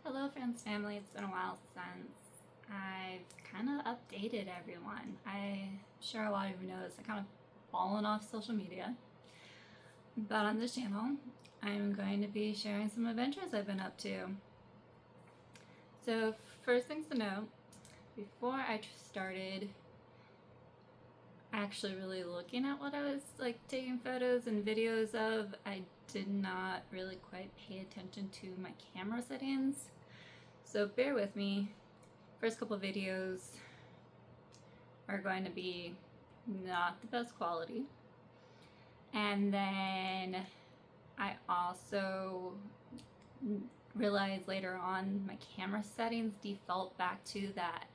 Hello, friends, family. It's been a while since I've kind of updated everyone. I'm sure a lot of you noticed I kind of fallen off social media. But on this channel, I'm going to be sharing some adventures I've been up to. So, first things to note, before I started actually really looking at what I was taking photos and videos of, I did not really quite pay attention to my camera settings. So bear with me. First couple videos are going to be not the best quality. And then I also realized later on my camera settings default back to that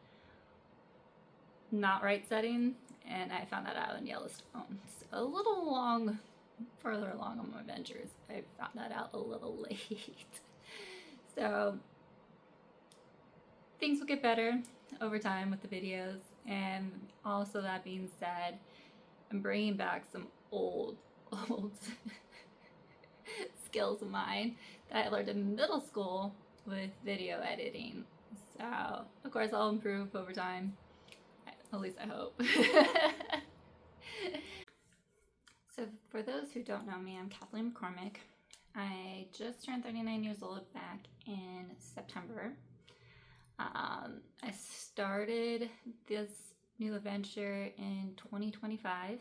not right setting, and I found that out in Yellowstone. It's a little further along on my adventures. I found that out a little late. So things will get better over time with the videos. And also, that being said, I'm bringing back some old skills of mine that I learned in middle school with video editing. So, of course, I'll improve over time. At least I hope. So, for those who don't know me, I'm Kathleen McCormick. I just turned 39 years old back in September. I started this new adventure in 2025.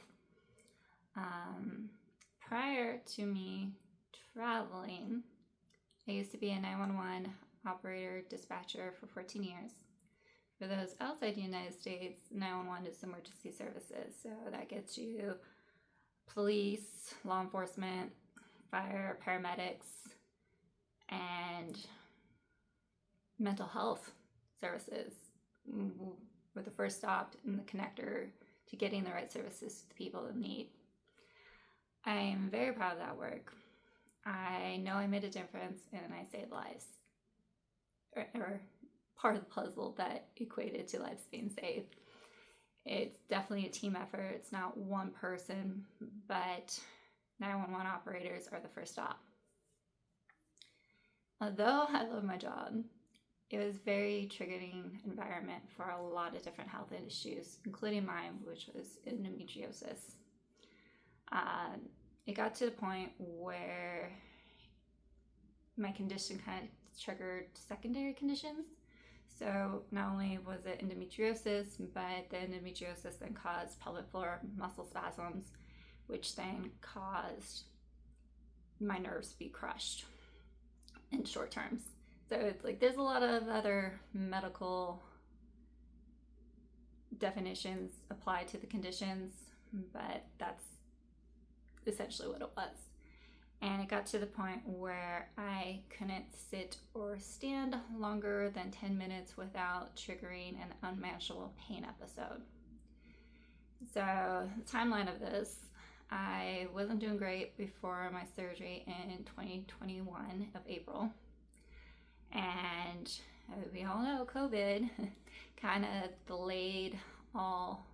Prior to me traveling, I used to be a 911 operator dispatcher for 14 years. For those outside the United States, 911 is emergency services. So that gets you police, law enforcement, fire, paramedics, and mental health services. We're the first stop in the connector to getting the right services to the people in need. I am very proud of that work. I know I made a difference and I saved lives. Or part of the puzzle that equated to lives being saved. It's definitely a team effort. It's not one person, but 911 operators are the first stop. Although I love my job, it was a very triggering environment for a lot of different health issues, including mine, which was endometriosis. It got to the point where my condition kind of triggered secondary conditions. So not only was it endometriosis, but the endometriosis then caused pelvic floor muscle spasms, which then caused my nerves to be crushed in short terms. So it's there's a lot of other medical definitions applied to the conditions, but that's essentially what it was. And it got to the point where I couldn't sit or stand longer than 10 minutes without triggering an unmanageable pain episode. So the timeline of this, I wasn't doing great before my surgery in 2021 of April. And we all know COVID kind of delayed all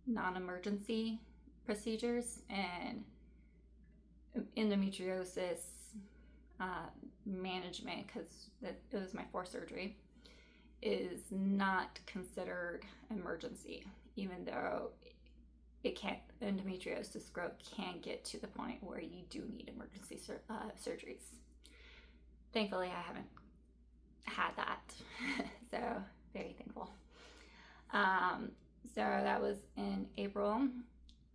non-emergency procedures, and endometriosis management, because it was my fourth surgery, is not considered emergency, even though it can't. Endometriosis growth can get to the point where you do need emergency surgeries. Thankfully, I haven't had that, so very thankful. So that was in April.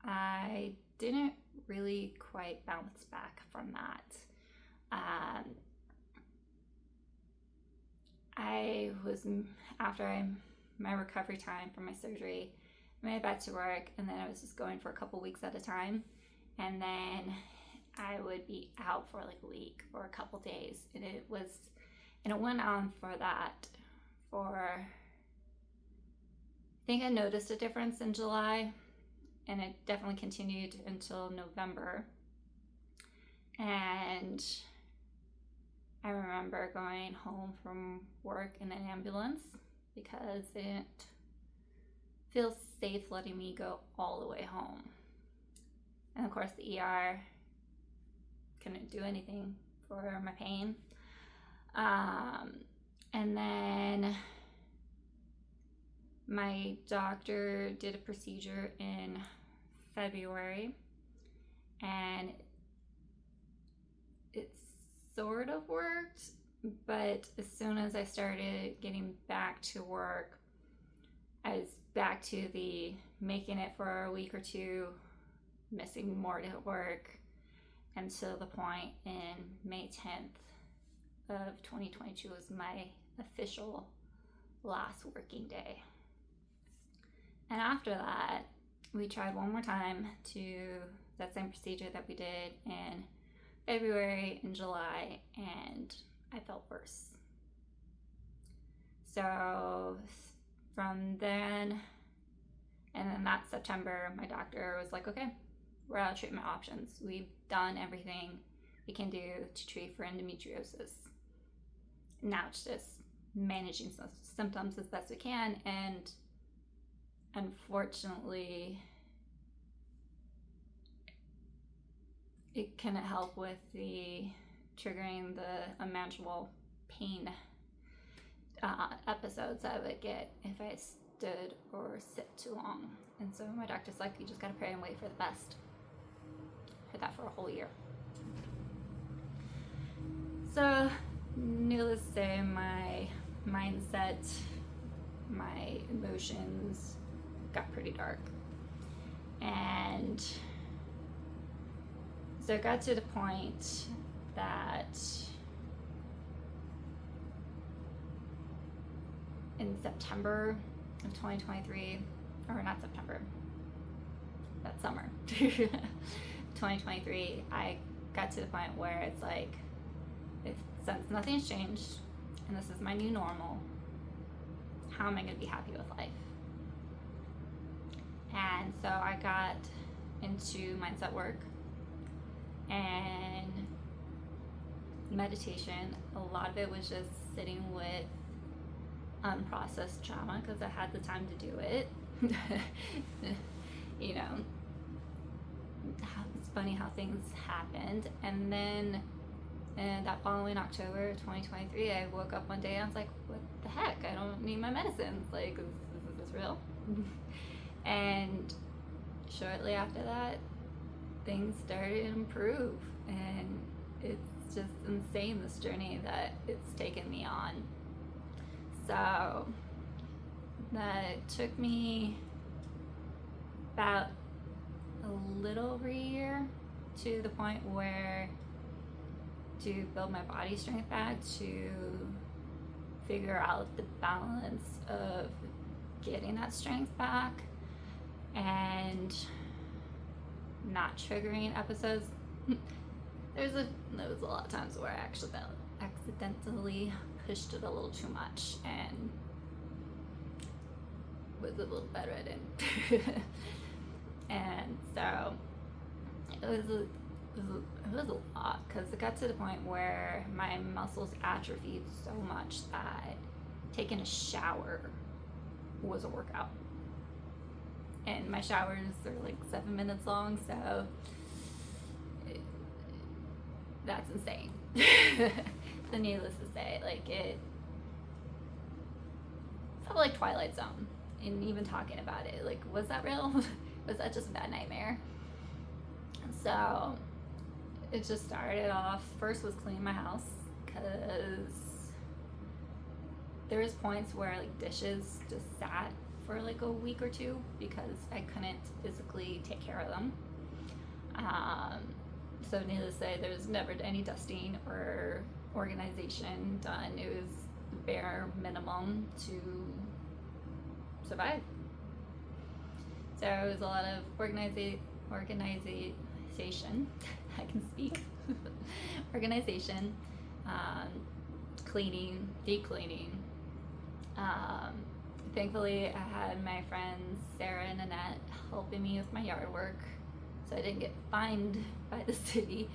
I didn't really quite bounce back from that. I was, after my recovery time from my surgery, I made it back to work, and then I was just going for a couple weeks at a time, and then I would be out for a week or a couple days, and it went on for that for, I think I noticed a difference in July, and it definitely continued until November. And I remember going home from work in an ambulance because they didn't feel safe letting me go all the way home. And of course, the ER couldn't do anything for my pain. And then my doctor did a procedure in February, and it sort of worked, but as soon as I started getting back to work, I was back to the making it for a week or two, missing more to work, until the point in May 10th of 2022 was my official last working day. And after that, we tried one more time to that same procedure that we did in February and July, and I felt worse. So from then, and then that September, my doctor was like, okay, we're out of treatment options. We've done everything we can do to treat for endometriosis. Now it's just managing symptoms as best we can, and unfortunately, it can help with the triggering the unmanageable pain episodes I would get if I stood or sit too long. And so my doctor's like, you just gotta pray and wait for the best. Heard that for a whole year. So, needless to say, my mindset, my emotions got pretty dark. And so it got to the point that in September of 2023, or not September, that summer, 2023, I got to the point where it's like, since nothing's changed and this is my new normal, how am I going to be happy with life? And so I got into mindset work and meditation. A lot of it was just sitting with unprocessed trauma because I had the time to do it. You know, it's funny how things happened. And then that following October 2023, I woke up one day and I was like, what the heck? I don't need my medicines. Like, is this real? And shortly after that, things started to improve. And it's just insane, this journey that it's taken me on. So that took me about a little over a year to the point where to build my body strength back, to figure out the balance of getting that strength back and not triggering episodes. There was a lot of times where I accidentally pushed it a little too much and was a little bedridden. And so it was a lot, because it got to the point where my muscles atrophied so much that taking a shower was a workout. And my showers are like 7 minutes long, so that's insane. So needless to say, like, it felt like Twilight Zone. And even talking about it, like, was that real? Was that just a bad nightmare? So it just started off, first was cleaning my house, because there was points where like dishes just sat for like a week or two because I couldn't physically take care of them. So needless to say, there's never any dusting or organization done. It was the bare minimum to survive. So it was a lot of organization. I can speak. Organization, cleaning, deep cleaning. Thankfully, I had my friends Sarah and Annette helping me with my yard work, so I didn't get fined by the city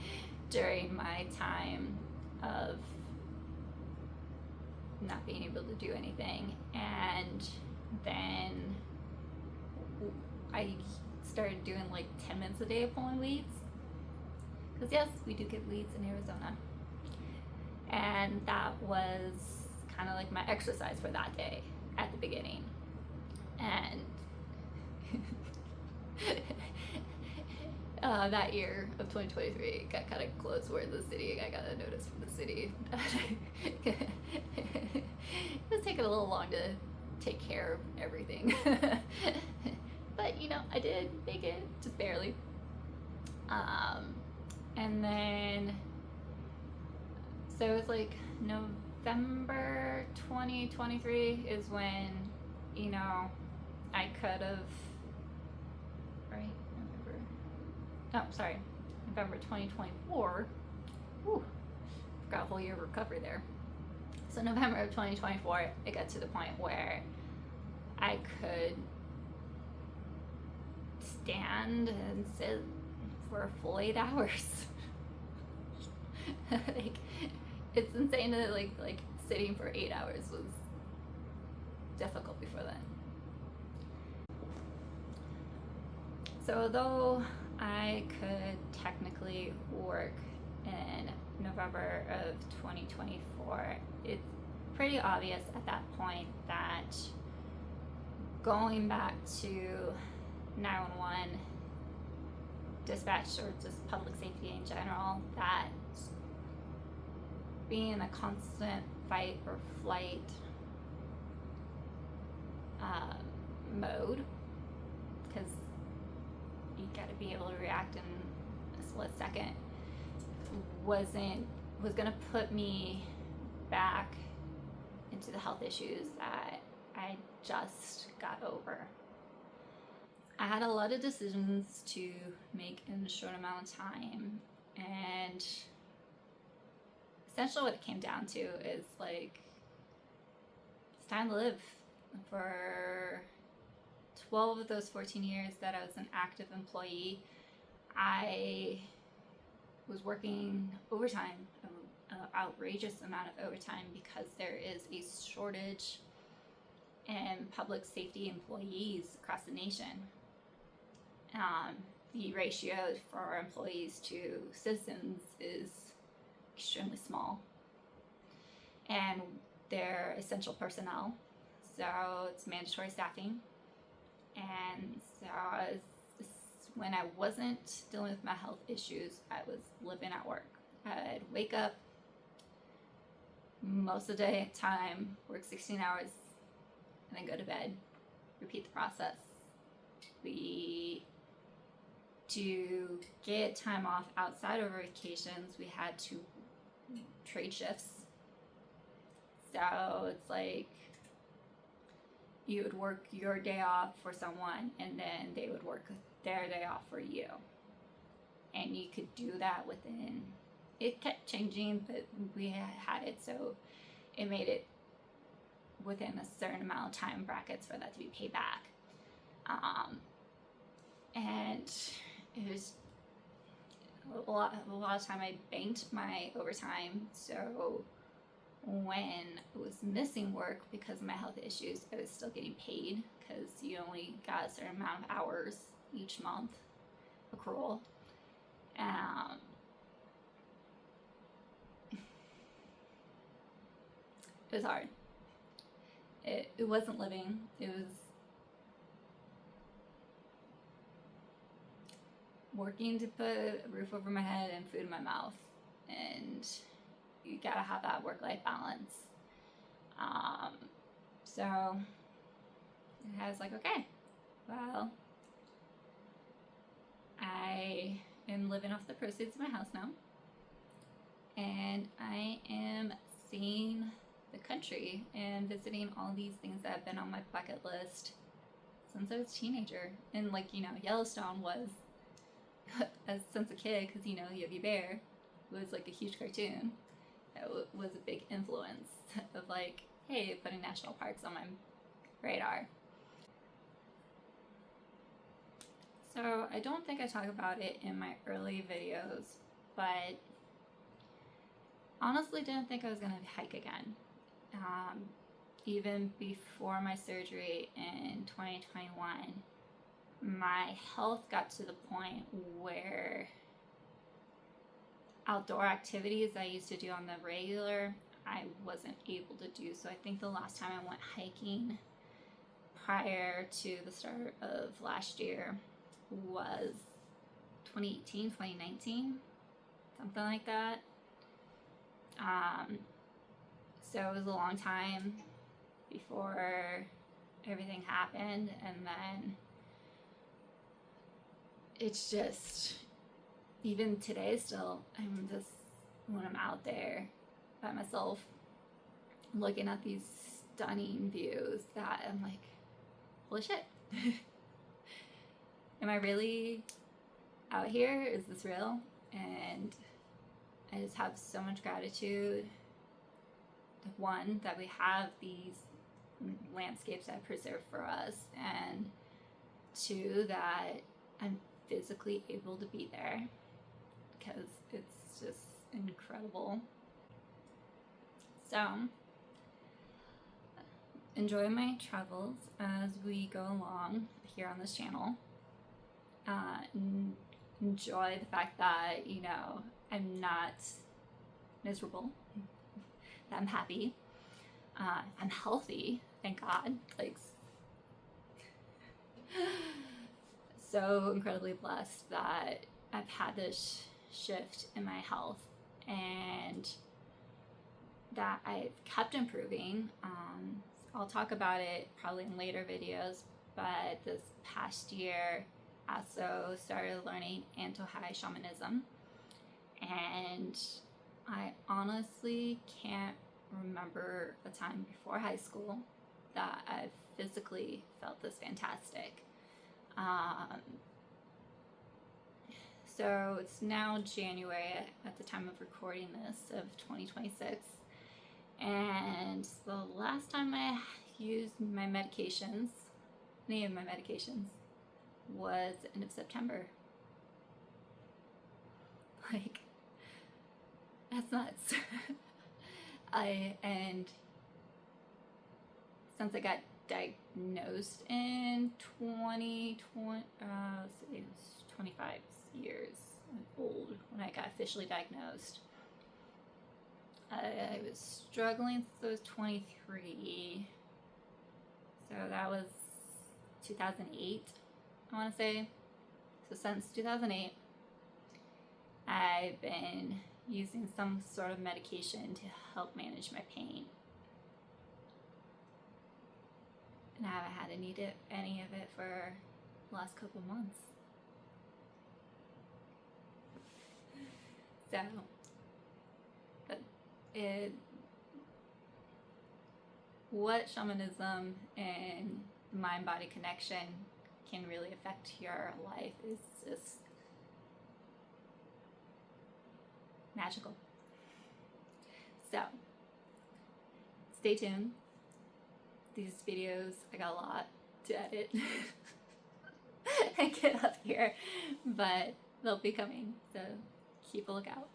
during my time of not being able to do anything. And then I started doing like 10 minutes a day of pulling weeds, because yes, we do get weeds in Arizona. And that was kind of like my exercise for that day at the beginning. And that year of 2023 got kind of close where the city, I got a notice from the city. It was taking a little long to take care of everything. But you know, I did make it, just barely. And then, so it was like November 2023 is when, you know, I could have, right? November 2024. Whew, got a whole year of recovery there. So November of 2024, it got to the point where I could stand and sit for a full 8 hours. Like, it's insane that like sitting for 8 hours was difficult before then. So although I could technically work in November of 2024, it's pretty obvious at that point that going back to 911 dispatch, or just public safety in general, that being in a constant fight or flight mode, because you got to be able to react in a split second, was gonna put me back into the health issues that I just got over. I had a lot of decisions to make in a short amount of time, and essentially what it came down to is like, it's time to live. For 12 of those 14 years that I was an active employee, I was working overtime, an outrageous amount of overtime, because there is a shortage in public safety employees across the nation. The ratio for our employees to citizens is extremely small, and they're essential personnel, so it's mandatory staffing. And so when I wasn't dealing with my health issues, I was living at work. I'd wake up most of the day time, work 16 hours, and then go to bed, repeat the process. To get time off outside of our vacations, we had to trade shifts. So it's like, you would work your day off for someone, and then they would work their day off for you. And you could do that within, it kept changing, but we had it so it made it within a certain amount of time brackets for that to be paid back. And it was a lot of time I banked my overtime, so when I was missing work because of my health issues, I was still getting paid, because you only got a certain amount of hours each month accrual. It was hard. It wasn't living. It was working to put a roof over my head and food in my mouth, and you gotta have that work-life balance. So I was like, okay, well, I am living off the proceeds of my house now, and I am seeing the country and visiting all these things that have been on my bucket list since I was a teenager. And like, you know, Yellowstone was since a kid, because you know, Yogi Bear was like a huge cartoon that was a big influence of like, hey, putting national parks on my radar. So I don't think I talk about it in my early videos, but honestly didn't think I was gonna hike again. Even before my surgery in 2021, my health got to the point where outdoor activities I used to do on the regular, I wasn't able to do. So I think the last time I went hiking prior to the start of last year was 2018, 2019, something like that. So it was a long time before everything happened, and then it's just, even today still, I'm just, when I'm out there by myself looking at these stunning views, that I'm like, holy shit. Am I really out here? Is this real? And I just have so much gratitude. One, that we have these landscapes that preserve for us, and two, that I'm physically able to be there, because it's just incredible. So enjoy my travels as we go along here on this channel. Enjoy the fact that, you know, I'm not miserable, that I'm happy, I'm healthy, thank God. Like, so incredibly blessed that I've had this shift in my health, and that I've kept improving. I'll talk about it probably in later videos, but this past year I also started learning Antohai shamanism, and I honestly can't remember a time before high school that I've physically felt this fantastic. So it's now January at the time of recording this of 2026, and the last time I used my medications, any of my medications, was the end of September. Like, that's nuts. And since I got diagnosed in 2020, let's see, it was 25 years old when I got officially diagnosed. I was struggling since I was 23, so that was 2008, I want to say. So since 2008, I've been using some sort of medication to help manage my pain. And I haven't had any of it for the last couple months. So, what shamanism and mind-body connection can really affect your life is just magical. So, stay tuned. These videos, I got a lot to edit and get up here, but they'll be coming, so keep a lookout.